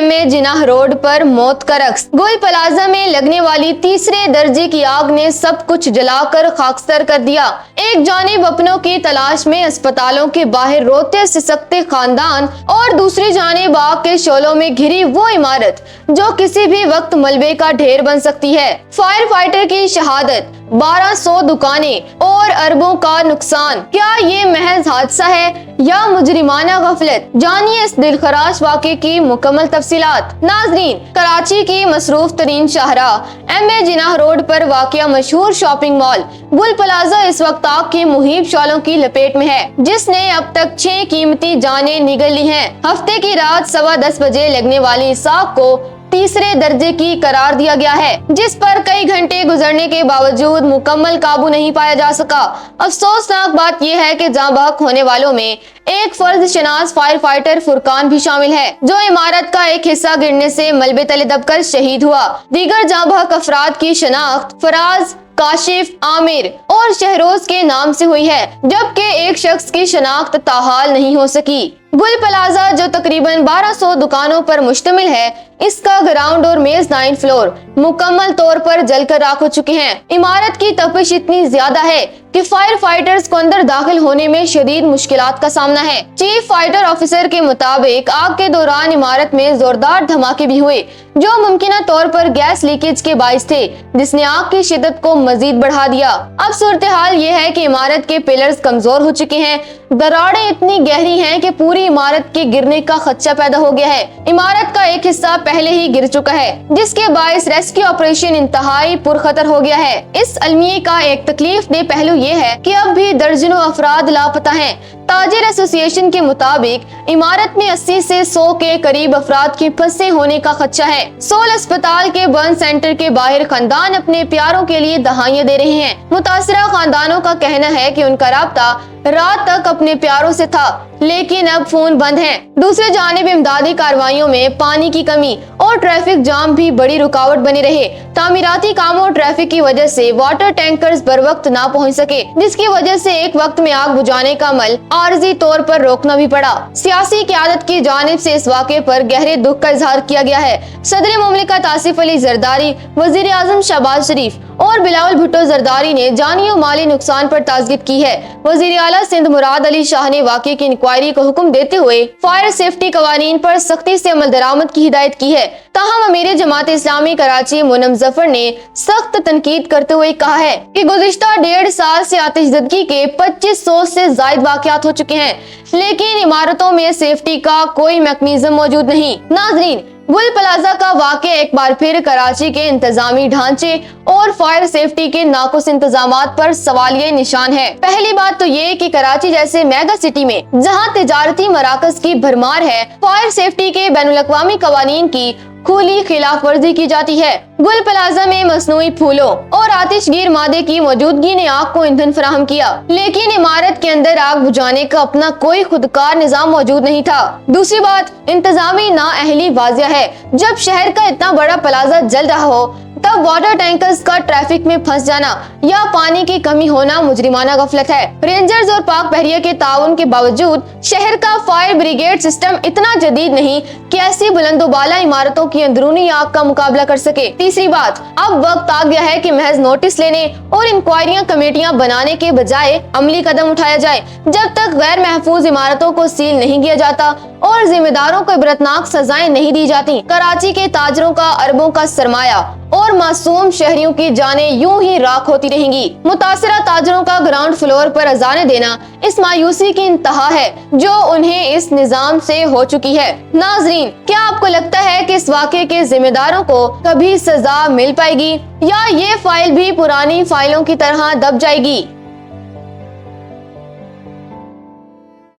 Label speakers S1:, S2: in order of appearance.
S1: MA Jinnah road पर मौत का रक्स। गुल प्लाजा में लगने वाली तीसरे दर्जे की आग ने सब कुछ जलाकर खाकसर कर दिया। एक जानिब अपनों की तलाश में अस्पतालों के बाहर रोते सिसकते खानदान और दूसरी जानिब आग के शोलों में घिरी वो इमारत जो किसी भी वक्त मलबे का ढेर बन सकती है। फायर फाइटर की शहादत, 1200 दुकानें और अरबों का नुकसान। क्या ये महज हादसा है या मुजरिमाना गफलत? जानिए इस दिलखराश वाक़े की मुकम्मल तफसीलात। नाजरीन, कराची की मसरूफ तरीन शाहराह एमए जिनाह रोड पर वाक़या मशहूर शॉपिंग मॉल गुल प्लाजा इस वक्त आग के मुहीब शॉलों की लपेट में है, जिसने अब तक 6 कीमती जानें निगल ली हैं। हफ्ते की रात 10:15 बजे लगने वाली इस आग को तीसरे दर्जे की करार दिया गया है, जिस पर कई घंटे गुजरने के बावजूद मुकम्मल काबू नहीं पाया जा सका। अफसोसनाक बात यह है कि जाँ बहक होने वालों में एक फर्ज शनास फायर फाइटर फुरकान भी शामिल है, जो इमारत का एक हिस्सा गिरने से मलबे तले दबकर शहीद हुआ। दीगर जाँ बहक अफराद की शनाख्त फराज, काशिफ, आमिर और शहरोज के नाम से हुई है, जबकि एक शख्स की शनाख्त ताहाल नहीं हो सकी। गुल प्लाजा जो तकरीबन 1200 दुकानों पर मुश्तमिल है, इसका ग्राउंड और मेज़दाइन फ्लोर मुकम्मल तौर पर जलकर राख हो चुके हैं। इमारत की तपिश इतनी ज्यादा है कि फायर फाइटर्स को अंदर दाखिल होने में शदीद मुश्किलात का सामना है। चीफ फाइटर ऑफिसर के मुताबिक आग के दौरान इमारत में जोरदार धमाके भी हुए, जो मुमकिन तौर पर गैस लीकेज के बाइस थे, जिसने आग की शिद्दत को मजीद बढ़ा दिया। अब सूरत हाल ये है कि इमारत के पिलर्स कमजोर हो चुके हैं, दरारें इतनी गहरी हैं कि पूरी इमारत के गिरने का खदशा पैदा हो गया है। इमारत का एक हिस्सा पहले ही गिर चुका है, जिसके बायस रेस्क्यू ऑपरेशन इंतहाई पुरखतर हो गया है। इस अलमिये का एक तकलीफ दे पहलू ये है कि अब भी दर्जनों अफराद लापता हैं। ताजिर एसोसिएशन के मुताबिक इमारत में 80 से 100 के करीब अफराद के फंसे होने का खदशा है। सोल अस्पताल के बर्न सेंटर के बाहर खानदान अपने प्यारों के लिए दहाइयां दे रहे हैं। मुतासरा खानदानों का कहना है कि उनका राब्ता रात तक अपने प्यारों से था, लेकिन अब फोन बंद हैं। दूसरी जानिब इमदादी कार्रवाइयों में पानी की कमी और ट्रैफिक जाम भी बड़ी रुकावट बने रहे। तामीराती कामों और ट्रैफिक की वजह से वाटर टैंकर्स बर वक्त ना पहुंच सके, जिसकी वजह से एक वक्त में आग बुझाने का अमल आर्जी तौर पर रोकना भी पड़ा। सियासी क़यादत की जानिब से इस वाक़े पर गहरे दुख का इजहार किया गया है। सदर मुमलिकत आसिफ अली जरदारी, वज़ीर आज़म शहबाज शरीफ और बिलावल भुट्टो जरदारी ने जानी और माली नुकसान पर ताज़गिद की है। वज़ीर आला सिंध मुराद अली शाह ने वाक़े की इंक्वायरी को हुक्म देते हुए फायर सेफ्टी कवानीन पर सख्ती से अमल दरामद की हिदायत की है। ताहम अमीर जमात इस्लामी कराची मोनम जफर ने सख्त तनकीद करते हुए कहा है कि गुज़िश्ता 1.5 साल से आतिशज़दगी के 2500 से ज़ायद वाक़यात हो चुके हैं, लेकिन इमारतों में सेफ्टी का कोई मैकेनिज्म मौजूद नहीं। नाज़रीन, गुल प्लाजा का वाक़या एक बार फिर कराची के इंतजामी ढांचे और फायर सेफ्टी के नाकुस इंतजामात पर सवालिया निशान है। पहली बात तो ये कि कराची जैसे मेगा सिटी में जहां तिजारती मराकज की भरमार है, फायर सेफ्टी के बैनुल-अक़वामी कवानीन की खुली खिलाफ वर्जी की जाती है। गुल प्लाजा में मसनूई फूलों और आतिशगीर मादे की मौजूदगी ने आग को ईंधन फराहम किया, लेकिन इमारत के अंदर आग बुझाने का अपना कोई खुदकार निजाम मौजूद नहीं था। दूसरी बात, इंतजामी नाअहली वाजिया है। जब शहर का इतना बड़ा प्लाजा जल रहा हो, तब वाटर टैंकर्स का ट्रैफिक में फंस जाना या पानी की कमी होना मुजरिमाना गफलत है। रेंजर्स और पाक बहरिया के ताउन के बावजूद शहर का फायर ब्रिगेड सिस्टम इतना जदीद नहीं कि ऐसी बुलंदोबाला इमारतों की अंदरूनी आग का मुकाबला कर सके। तीसरी बात, अब वक्त आ गया है कि महज नोटिस लेने और इंक्वायरियां कमेटियां बनाने के बजाय अमली कदम उठाया जाए। जब तक गैर महफूज इमारतों को सील नहीं किया जाता और जिम्मेदारों को इबरतनाक सजाएं नहीं दी जाती, कराची के ताजरों का अरबों का सरमाया और मासूम शहरियों की जानें यूं ही राख होती रहेंगी। मुतासरा ताजरों का ग्राउंड फ्लोर पर अजाने देना इस मायूसी की इंतहा है जो उन्हें इस निजाम से हो चुकी है। नाजरीन, क्या आपको लगता है कि इस वाक़े के जिम्मेदारों को कभी सजा मिल पाएगी या ये फाइल भी पुरानी फाइलों की तरह दब जाएगी?